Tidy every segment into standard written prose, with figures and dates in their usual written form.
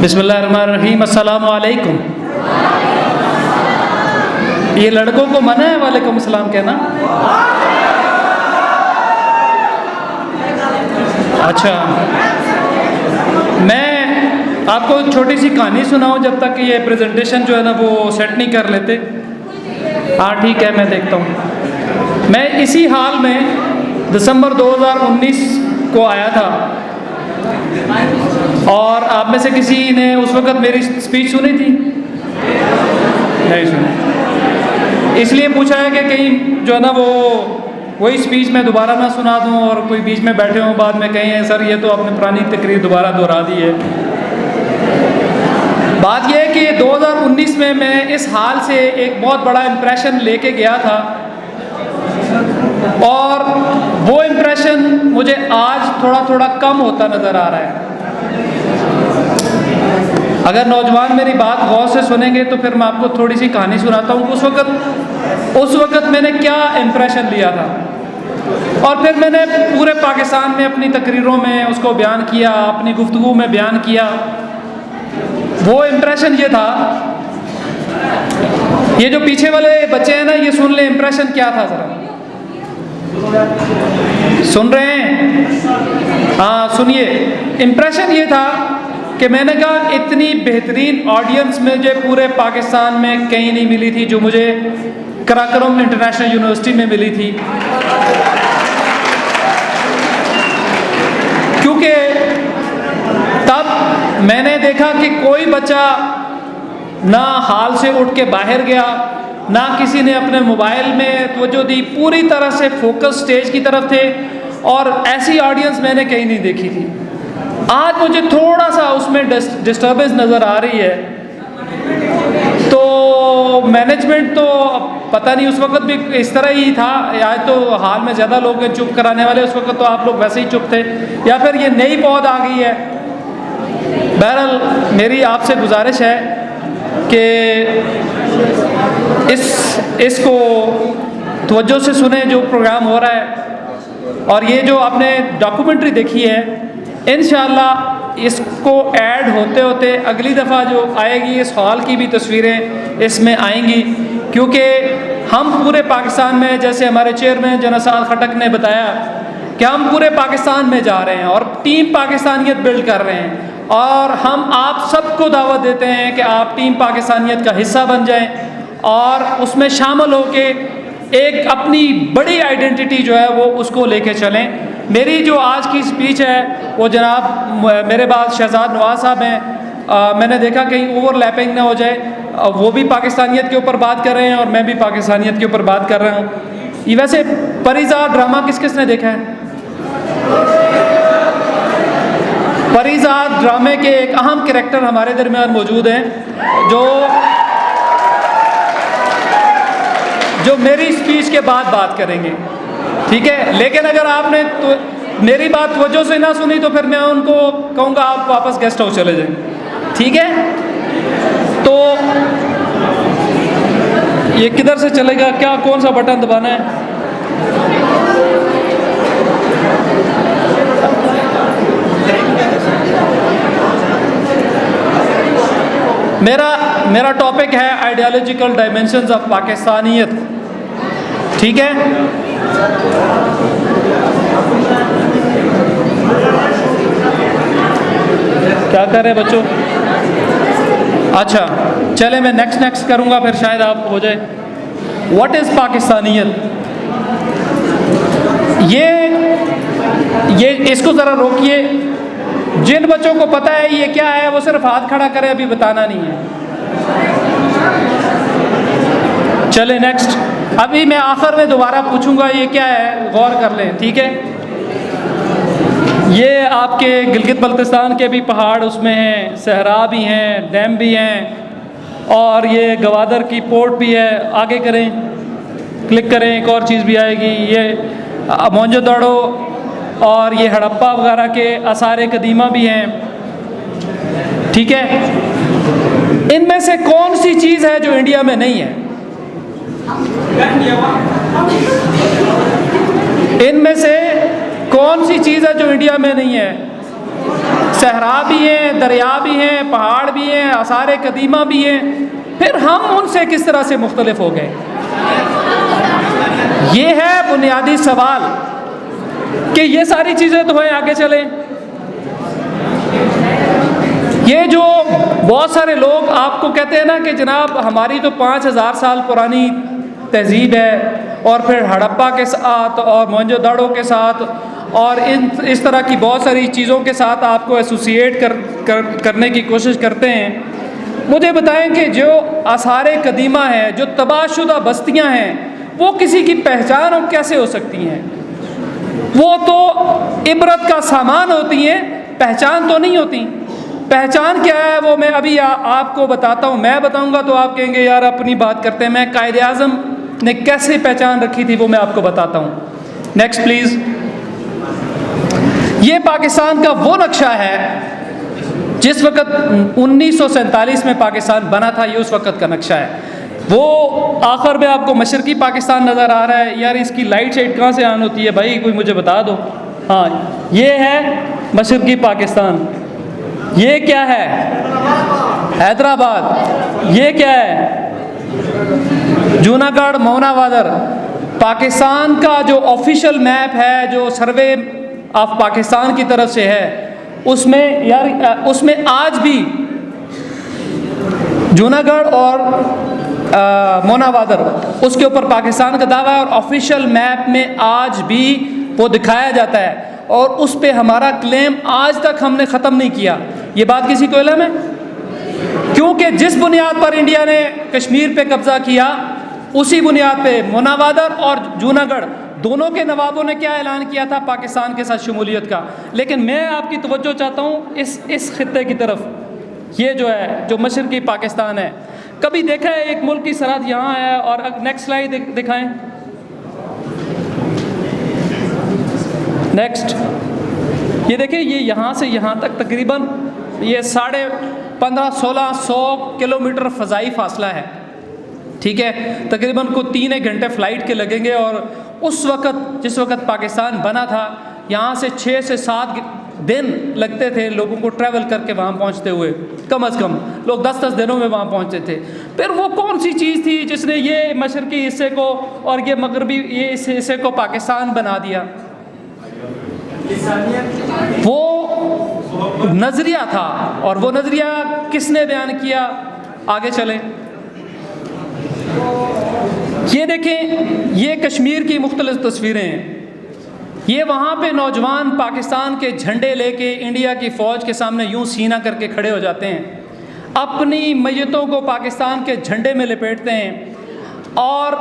बिस्मिल्लाहिर्रहमानिर्रहीम, अस्सलामु अलैकुम। ये लड़कों को मना है वालेकुम अस्सलाम कहना? अच्छा, मैं आपको एक छोटी सी कहानी सुनाऊं जब तक ये प्रेजेंटेशन जो है ना वो सेट नहीं कर लेते। हाँ ठीक है, मैं देखता हूँ। मैं इसी हाल में दिसंबर 2019 को आया था और आप में से किसी ने उस वक़्त मेरी स्पीच सुनी थी? नहीं सुनी। इसलिए पूछा है कि कहीं जो है ना वो वही स्पीच मैं दोबारा ना सुना दूं और कोई बीच में बैठे हों बाद में कहें सर ये तो आपने पुरानी तकरीर दोबारा दोहरा दी है। बात यह है कि 2019 में मैं इस हाल से एक बहुत बड़ा इम्प्रेशन लेके गया था और वो इम्प्रेशन मुझे आज थोड़ा थोड़ा कम होता नज़र आ रहा है। अगर नौजवान मेरी बात गौर से सुनेंगे तो फिर मैं आपको थोड़ी सी कहानी सुनाता हूँ। उस वक़्त मैंने क्या इम्प्रेशन लिया था और फिर मैंने पूरे पाकिस्तान में अपनी तकरीरों में उसको बयान किया, अपनी गुफ्तगू में बयान किया। वो इम्प्रेशन ये था, ये जो पीछे वाले बच्चे हैं ना ये सुन ले इम्प्रेशन क्या था ज़रा सुन रहे हैं? हाँ सुनिए। इम्प्रेशन ये था कि मैंने कहा इतनी बेहतरीन ऑडियंस मुझे पूरे पाकिस्तान में कहीं नहीं मिली थी जो मुझे कराकोरम इंटरनेशनल यूनिवर्सिटी में मिली थी, क्योंकि तब मैंने देखा कि कोई बच्चा ना हाल से उठ के बाहर गया, ना किसी ने अपने मोबाइल में तवज्जो दी, पूरी तरह से फोकस स्टेज की तरफ थे और ऐसी ऑडियंस मैंने कहीं नहीं देखी थी। आज मुझे थोड़ा सा उसमें डिस्टर्बेंस नज़र आ रही है। तो मैनेजमेंट तो पता नहीं उस वक्त भी इस तरह ही था, आज तो हाल में ज़्यादा लोग हैं चुप कराने वाले, उस वक्त तो आप लोग वैसे ही चुप थे, या फिर ये नई पौध आ गई है। बहरहाल मेरी आपसे गुजारिश है कि इसको तवज्जो से सुने जो प्रोग्राम हो रहा है, और ये जो आपने डॉक्यूमेंट्री देखी है इंशाअल्लाह इसको ऐड होते होते अगली दफ़ा जो आएगी इस हॉल की भी तस्वीरें इसमें आएंगी, क्योंकि हम पूरे पाकिस्तान में, जैसे हमारे चेयरमैन जनासाद खटक ने बताया कि हम पूरे पाकिस्तान में जा रहे हैं और टीम पाकिस्तानियत बिल्ड कर रहे हैं, और हम आप सबको दावत देते हैं कि आप टीम पाकिस्तानियत का हिस्सा बन जाएं और उसमें शामिल होके एक अपनी बड़ी आइडेंटिटी जो है वो उसको लेके चलें। मेरी जो आज की स्पीच है वो जनाब मेरे बाद शहजाद नवाज साहब हैं, मैंने देखा कहीं ओवरलैपिंग ना हो जाए, वो भी पाकिस्तानियत के ऊपर बात कर रहे हैं और मैं भी पाकिस्तानियत के ऊपर बात कर रहा हूँ। ये वैसे परिज़ाद ड्रामा किस किस ने देखा है? परिज़ाद ड्रामे के एक अहम कैरेक्टर हमारे दरमियान मौजूद हैं जो मेरी स्पीच के बाद बात करेंगे, ठीक है? लेकिन अगर आपने तो मेरी बात तवज्जो से ना सुनी तो फिर मैं उनको कहूँगा आप वापस गेस्ट हाउस चले जाएं, ठीक है? तो ये किधर से चलेगा, क्या कौन सा बटन दबाना है? मेरा टॉपिक है आइडियोलॉजिकल डायमेंशंस ऑफ पाकिस्तानियत, ठीक है? क्या कर रहे हैं बच्चों? अच्छा चले, मैं नेक्स्ट करूंगा फिर शायद आप हो जाए। व्हाट इज़ पाकिस्तानियत? ये इसको ज़रा रोकिए। जिन बच्चों को पता है ये क्या है वो सिर्फ हाथ खड़ा करें, अभी बताना नहीं है। चले नेक्स्ट। अभी मैं आखिर में दोबारा पूछूंगा ये क्या है, गौर कर लें, ठीक है? ये आपके गिलगित बल्तिस्तान के भी पहाड़ उसमें हैं, सहरा भी हैं, डैम भी हैं, और ये गवादर की पोर्ट भी है। आगे करें, क्लिक करें, एक और चीज़ भी आएगी, ये मोहनजोदड़ो और ये हड़प्पा वगैरह के आसार कदीमा भी हैं, ठीक है? इनमें से कौन सी चीज़ है जो इंडिया में नहीं है? इनमें से कौन सी चीज़ है जो इंडिया में नहीं है? सहरा भी हैं, दरिया भी हैं, पहाड़ भी हैं, आसार कदीमा भी हैं, फिर हम उनसे किस तरह से मुख्तलिफ हो गए? ये है बुनियादी सवाल कि ये सारी चीज़ें तो हैं, आगे चलें। ये जो बहुत सारे लोग आपको कहते हैं ना कि जनाब हमारी तो 5000 साल पुरानी तहजीब है, और फिर हड़प्पा के साथ और मोहनजोदड़ो के साथ और इस तरह की बहुत सारी चीज़ों के साथ आपको एसोसिएट करने की कोशिश करते हैं। मुझे बताएं कि जो आसार कदीमा है, जो तबाहशुदा बस्तियां हैं, वो किसी की पहचान कैसे हो सकती हैं? वो तो इबरत का सामान होती हैं, पहचान तो नहीं होती। पहचान क्या है वो मैं अभी आपको बताता हूँ। मैं बताऊँगा तो आप कहेंगे यार अपनी बात करते हैं। मैं कायदे आज़म ने कैसे पहचान रखी थी वो मैं आपको बताता हूँ। Next please. ये पाकिस्तान का वो नक्शा है जिस वक़्त 1947 में पाकिस्तान बना था, ये उस वक़्त का नक्शा है। वो आखिर में आपको मशरक़ी पाकिस्तान नज़र आ रहा है। यार इसकी लाइट शाइट कहाँ से ऑन होती है भाई, कोई मुझे बता दो। हाँ, ये है मशरक़ी पाकिस्तान। ये क्या है? हैदराबाद। ये क्या है? जूनागढ़, मौनावादर। पाकिस्तान का जो ऑफिशियल मैप है, जो सर्वे ऑफ पाकिस्तान की तरफ से है, उसमें यार उसमें आज भी जूनागढ़ और मौनावादर उसके ऊपर पाकिस्तान का दावा है, और ऑफिशियल मैप में आज भी वो दिखाया जाता है, और उस पे हमारा क्लेम आज तक हमने ख़त्म नहीं किया। ये बात किसी को इल्म है? क्योंकि जिस बुनियाद पर इंडिया ने कश्मीर पे कब्ज़ा किया, उसी बुनियाद पे मौनावादर और जूनागढ़ दोनों के नवाबों ने क्या ऐलान किया था पाकिस्तान के साथ शमूलियत का। लेकिन मैं आपकी तवज्जो चाहता हूँ इस खित्ते की तरफ। ये जो है, जो मशरक़ी पाकिस्तान है, कभी देखा है एक मुल्क की सरहद यहाँ है? और नेक्स्ट स्लाइड दिखाएं। नेक्स्ट। ये देखिए, ये यहाँ से यहाँ तक तकरीबन ये 1500-1600 किलोमीटर फ़ज़ाई फ़ासला है। ठीक है, तकरीबन को 3 घंटे फ़्लाइट के लगेंगे। और उस वक़्त जिस वक़्त पाकिस्तान बना था, यहाँ से 6 से 7 दिन लगते थे लोगों को ट्रैवल करके वहाँ पहुँचते हुए। कम अज़ कम लोग 10-10 दिनों में वहाँ पहुँचते थे। फिर वो कौन सी चीज़ थी जिसने ये मशरक़ी हिस्से को और ये मगरबी ये इस हिस्से को पाकिस्तान बना दिया? वो नज़रिया था। और वो नज़रिया किसने बयान किया? आगे चलें। ये देखें, ये कश्मीर की मुख्तलिफ तस्वीरें हैं। ये वहाँ पे नौजवान पाकिस्तान के झंडे लेके इंडिया की फ़ौज के सामने यूं सीना करके खड़े हो जाते हैं, अपनी मैयतों को पाकिस्तान के झंडे में लपेटते हैं, और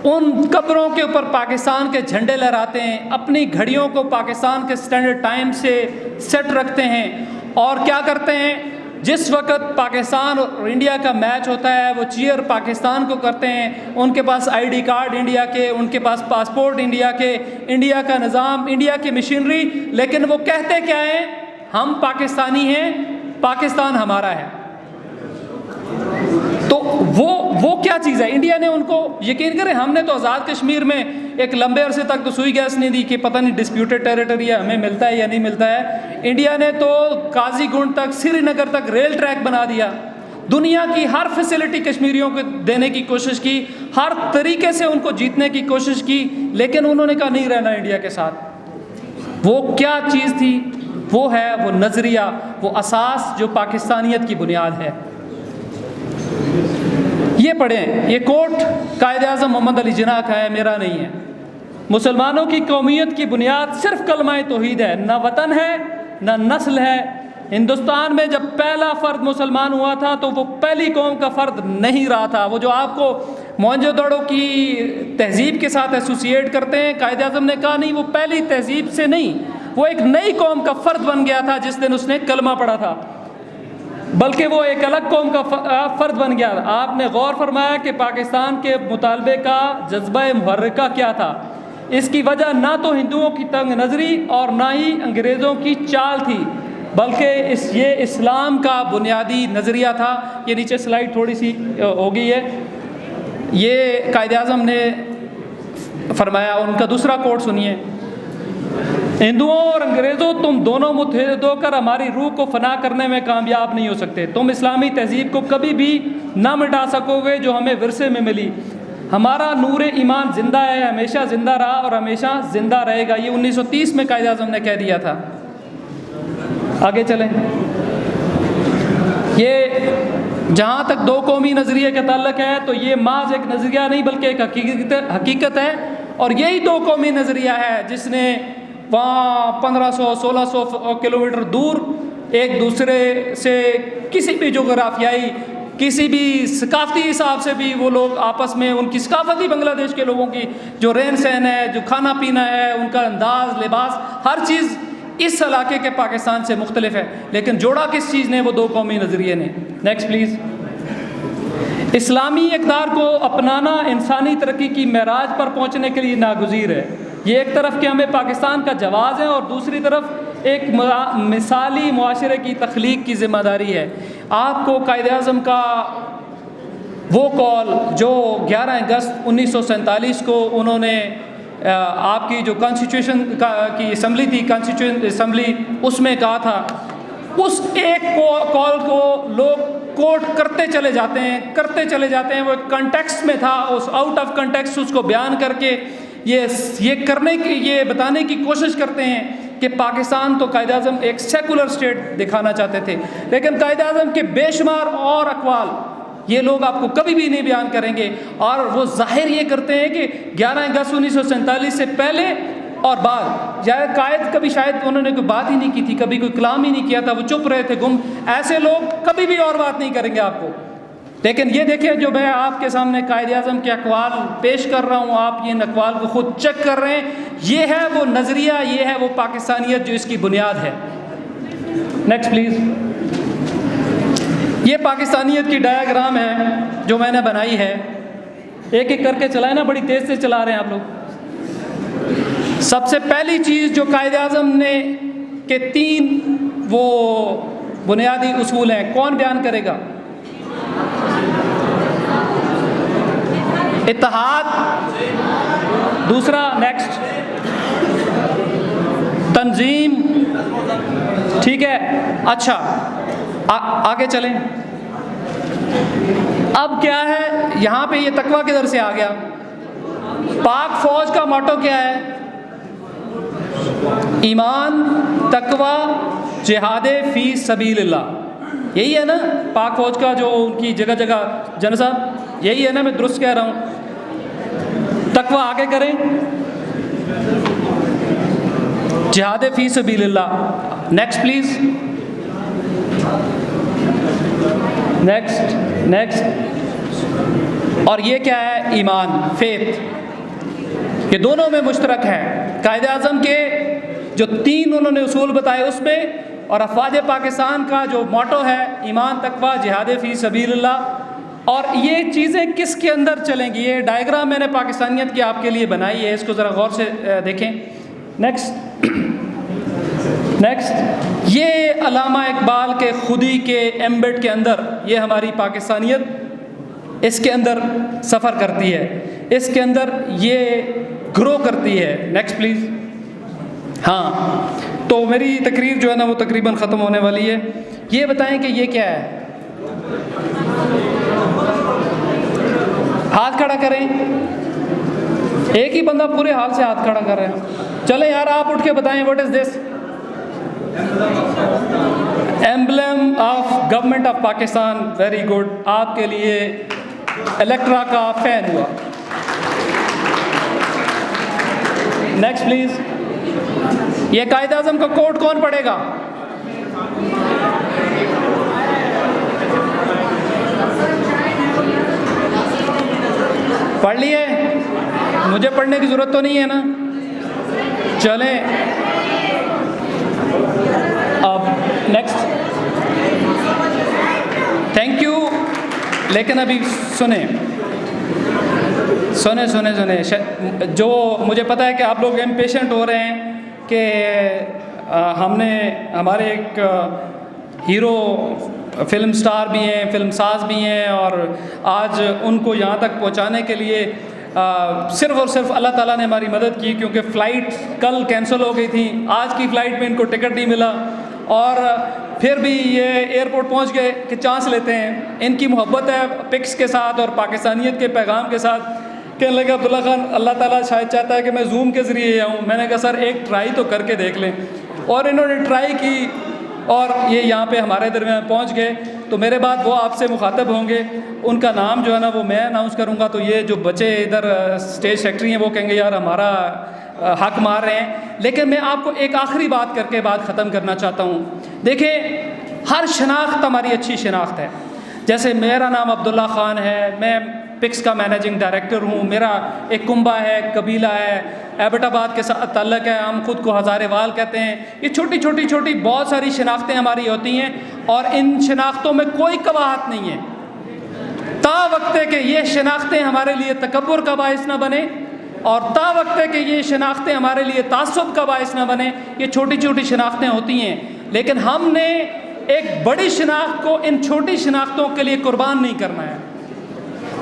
उन कब्रों के ऊपर पाकिस्तान के झंडे लहराते हैं, अपनी घड़ियों को पाकिस्तान के स्टैंडर्ड टाइम से सेट रखते हैं। और क्या करते हैं, जिस वक्त पाकिस्तान और इंडिया का मैच होता है वो चीयर पाकिस्तान को करते हैं। उनके पास आईडी कार्ड इंडिया के, उनके पास पासपोर्ट इंडिया के, इंडिया का निज़ाम, इंडिया की मशीनरी, लेकिन वो कहते क्या हैं? हम पाकिस्तानी हैं, पाकिस्तान हमारा है। तो वो क्या चीज़ है? इंडिया ने उनको, यकीन करें, हमने तो आज़ाद कश्मीर में एक लंबे अरसे तक तो सुई गैस नहीं दी कि पता नहीं डिस्प्यूटेड टेरिटरी है, हमें मिलता है या नहीं मिलता है। इंडिया ने तो काजीगुंड तक, श्रीनगर तक रेल ट्रैक बना दिया। दुनिया की हर फैसिलिटी कश्मीरियों को देने की कोशिश की, हर तरीके से उनको जीतने की कोशिश की, लेकिन उन्होंने कहा नहीं रहना इंडिया के साथ। वो क्या चीज़ थी? वो है वो नज़रिया, वो असास जो पाकिस्तानियत की बुनियाद है। ये पढ़ें, ये कोट कायदे आज़म मोहम्मद अली जिन्ना का है, मेरा नहीं है। मुसलमानों की कौमियत की बुनियाद सिर्फ कलमा तौहीद है, ना वतन है ना नस्ल है। हिंदुस्तान में जब पहला फ़र्द मुसलमान हुआ था तो वो पहली कौम का फ़र्द नहीं रहा था। वो जो आपको मोहनजोदड़ो की तहज़ीब के साथ एसोसिएट करते हैं, कायदे आज़म ने कहा नहीं, वो पहली तहज़ीब से नहीं, वो एक नई कौम का फ़र्द बन गया था जिस दिन उसने कलमा पढ़ा था, बल्कि वो एक अलग कौम का फ़र्द बन गया। आपने गौर फरमाया कि पाकिस्तान के मुतालबे का जज्बा मुहर्रिका क्या था? इसकी वजह ना तो हिंदुओं की तंग नज़री और ना ही अंग्रेज़ों की चाल थी, बल्कि ये इस्लाम का बुनियादी नज़रिया था। ये नीचे स्लाइड थोड़ी सी हो गई है। ये कायदे आज़म ने फरमाया, उनका दूसरा कोट सुनिए। हिंदुओं और अंग्रेज़ों, तुम दोनों मुत्तहिद होकर हमारी रूह को फना करने में कामयाब नहीं हो सकते। तुम इस्लामी तहजीब को कभी भी ना मिटा सकोगे जो हमें विरसे में मिली। हमारा नूर ईमान ज़िंदा है, हमेशा ज़िंदा रहा और हमेशा ज़िंदा रहेगा। ये 1930 में कायदे आज़म ने कह दिया था। आगे चलें। ये जहाँ तक दो कौमी नज़रिए का ताल्लुक़ है तो ये माज एक नज़रिया नहीं बल्कि एक हकीकत है। और यही दो कौमी नज़रिया है जिसने वहाँ 1500-1600 किलोमीटर दूर एक दूसरे से किसी भी जोग्राफियाई, किसी भी सकाफ़ती हिसाब से भी वो लोग आपस में, उनकी सकाफ़ती बांग्लादेश के लोगों की जो रहन सहन है, जो खाना पीना है, उनका अंदाज़, लिबास, हर चीज़ इस इलाके के पाकिस्तान से मुख्तलिफ है। लेकिन जोड़ा किस चीज़ ने? वो दो कौमी नज़रिए ने। Next please. इस्लामी इक़दार को अपनाना इंसानी तरक्की की मेराज पर पहुँचने के लिए नागुज़ीर है। ये एक तरफ के हमें पाकिस्तान का जवाज़ है और दूसरी तरफ एक मिसाली मुआशरे की तख्लीक की ज़िम्मेदारी है। आपको कायदे-आज़म का वो कॉल जो 11 अगस्त 1947 को उन्होंने आपकी जो कॉन्स्टिट्यूशन की असम्बली थी, कॉन्स्टिट्यूशन असम्बली, उसमें कहा था, उस एक कॉल को लोग कोट करते चले जाते हैं। वो कॉन्टेक्स्ट में था, उस आउट ऑफ कॉन्टेक्स्ट उसको बयान करके ये बताने की कोशिश करते हैं कि पाकिस्तान तो कायदे-आज़म एक सेकुलर स्टेट दिखाना चाहते थे। लेकिन कायदे-आज़म के बेशुमार और अक़वाल ये लोग आपको कभी भी नहीं बयान करेंगे। और वो जाहिर ये करते हैं कि 11 अगस्त 1947 से पहले और बाद कायद कभी शायद उन्होंने कोई बात ही नहीं की थी, कभी कोई कलाम ही नहीं किया था, वो चुप रहे थे, गुम। ऐसे लोग कभी भी और बात नहीं करेंगे आपको। लेकिन ये देखिए, जो मैं आपके सामने कायदे-आज़म के अक़वाल पेश कर रहा हूँ, आप ये अक़वाल को ख़ुद चेक कर रहे हैं। ये है वो नज़रिया, ये है वो पाकिस्तानियत जो इसकी बुनियाद है। Next please. ये पाकिस्तानियत की डायग्राम है जो मैंने बनाई है। एक एक करके चलाए ना, बड़ी तेज़ से चला रहे हैं आप लोग। सबसे पहली चीज़ जो कायदे-आज़म ने के 3 वो बुनियादी उसूल हैं, कौन बयान करेगा? इत्तेहाद, दूसरा नेक्स्ट तंजीम, ठीक है। अच्छा, आगे चलें। अब क्या है यहाँ पे, ये तकवा किधर से आ गया? पाक फौज का मोटो क्या है? ईमान, तकवा, जिहादे फी सबीलिल्लाह। यही है ना पाक फौज का जो उनकी जगह जगह जन साहब, यही है ना? मैं दुरुस्त कह रहा हूँ? तकवा आगे करें, जिहादे फी सबीलिल्लाह। Next please, next. और ये क्या है? ईमान, फेथ। ये दोनों में मुश्तरक है। कायदे-आज़म के जो 3 उन्होंने उसूल बताए उसमें, और अफवाज पाकिस्तान का जो मोटो है ईमान, तकवा, जिहाद फ़ी सबीलिल्लाह। और ये चीज़ें किसके अंदर चलेंगी? ये डायग्राम मैंने पाकिस्तानियत की आपके लिए बनाई है, इसको ज़रा गौर से देखें। नेक्स्ट, ये अल्लामा इकबाल के खुदी के एम्बेड के अंदर ये हमारी पाकिस्तानियत इसके अंदर सफ़र करती है, इसके अंदर ये ग्रो करती है। Next please. हाँ, तो मेरी तकरीर जो है ना वो तकरीबन ख़त्म होने वाली है। ये बताएं कि ये क्या है? हाथ खड़ा करें। एक ही बंदा पूरे हाल से हाथ खड़ा कर रहे हैं। चले यार, आप उठ के बताएं, what is this? Emblem of government of Pakistan. Very good, आपके लिए इलेक्ट्रा का फैन हुआ। Next please. ये कायदे-आज़म का कोड कौन पढ़ेगा? पढ़ लिए? मुझे पढ़ने की ज़रूरत तो नहीं है ना? चलें अब नेक्स्ट। Thank you. लेकिन अभी सुने, जो मुझे पता है कि आप लोग इम्पेशेंट हो रहे हैं कि हमने हमारे एक हीरो फिल्म स्टार भी हैं, फिल्म साज भी हैं, और आज उनको यहाँ तक पहुँचाने के लिए सिर्फ़ और सिर्फ अल्लाह ताला ने हमारी मदद की, क्योंकि फ़्लाइट कल कैंसिल हो गई थी, आज की फ़्लाइट में इनको टिकट नहीं मिला और फिर भी ये एयरपोर्ट पहुंच गए कि चांस लेते हैं। इनकी मोहब्बत है पिक्स के साथ और पाकिस्तानियत के पैगाम के साथ। कहने लगे अब्दुल्ला खान अल्लाह ताला शायद चाहता है कि मैं जूम के ज़रिए आऊँ। मैंने कहा सर एक ट्राई तो करके देख लें, और इन्होंने ट्राई की और ये यहाँ पे हमारे दरमियान पहुँच गए। तो मेरे बाद वो आपसे मुखातब होंगे, उनका नाम जो है ना वो मैं अनाउंस करूँगा। तो ये जो बच्चे इधर स्टेज सेक्रेटरी हैं वो कहेंगे यार हमारा हक मार रहे हैं। लेकिन मैं आपको एक आखिरी बात करके बात ख़त्म करना चाहता हूँ। देखें, हर शनाख्त हमारी अच्छी शनाख्त है। जैसे मेरा नाम अब्दुल्ला ख़ान है, मैं पिक्स का मैनेजिंग डायरेक्टर हूँ, मेरा एक कुंबा है, कबीला है, एबटाबाद के साथ ताल्लुक़ है, हम खुद को हज़ारेवाल कहते हैं। ये छोटी छोटी छोटी बहुत सारी शनाख्तें हमारी होती हैं और इन शनाख्तों में कोई कबाहत नहीं है। ता वक्त के ये शनाख्तें हमारे लिए तकब्बुर का बाइस ना बने और ता वक्त के ये शनाख्तें हमारे लिए तासुब का बाइस ना बने। ये छोटी छोटी शनाख्तें होती हैं, लेकिन हमने एक बड़ी शनाख्त को इन छोटी शनाख्तों के लिए कुर्बान नहीं करना है।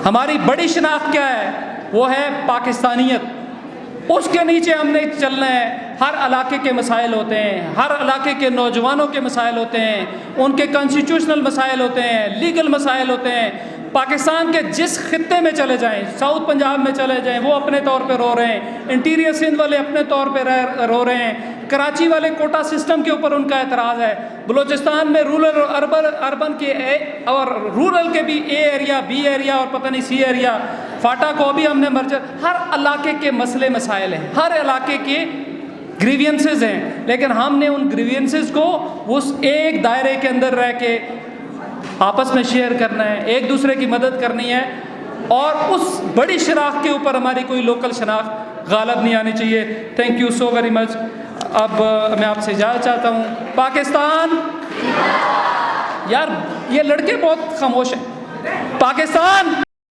हमारी बड़ी शनाख्त क्या है? वो है पाकिस्तानियत। उसके नीचे हमने चलना है। हर इलाके के मसाइल होते हैं, हर इलाके के नौजवानों के मसाइल होते हैं, उनके कॉन्स्टिट्यूशनल मसाइल होते हैं, लीगल मसाइल होते हैं। पाकिस्तान के जिस खित्ते में चले जाएं, साउथ पंजाब में चले जाएं, वो अपने तौर पे रो रहे हैं। इंटीरियर सिंध वाले अपने तौर पे रो रहे हैं। कराची वाले कोटा सिस्टम के ऊपर उनका एतराज़ है। बलूचिस्तान में रूरल और अर्बन के और रूरल के भी ए एरिया, बी एरिया और पता नहीं सी एरिया, फाटा को भी हमने मर्जर। हर इलाके के मसले मसाइल हैं, हर इलाके के ग्रीवियंसेस हैं, लेकिन हमने उन ग्रीवियंसेस को उस एक दायरे के अंदर रह के आपस में शेयर करना है, एक दूसरे की मदद करनी है और उस बड़ी शनाख्त के ऊपर हमारी कोई लोकल शनाख्त गालब नहीं आनी चाहिए। Thank you so very much. अब मैं आपसे इजाज़त चाहता हूँ। पाकिस्तान, यार ये लड़के बहुत खामोश हैं। पाकिस्तान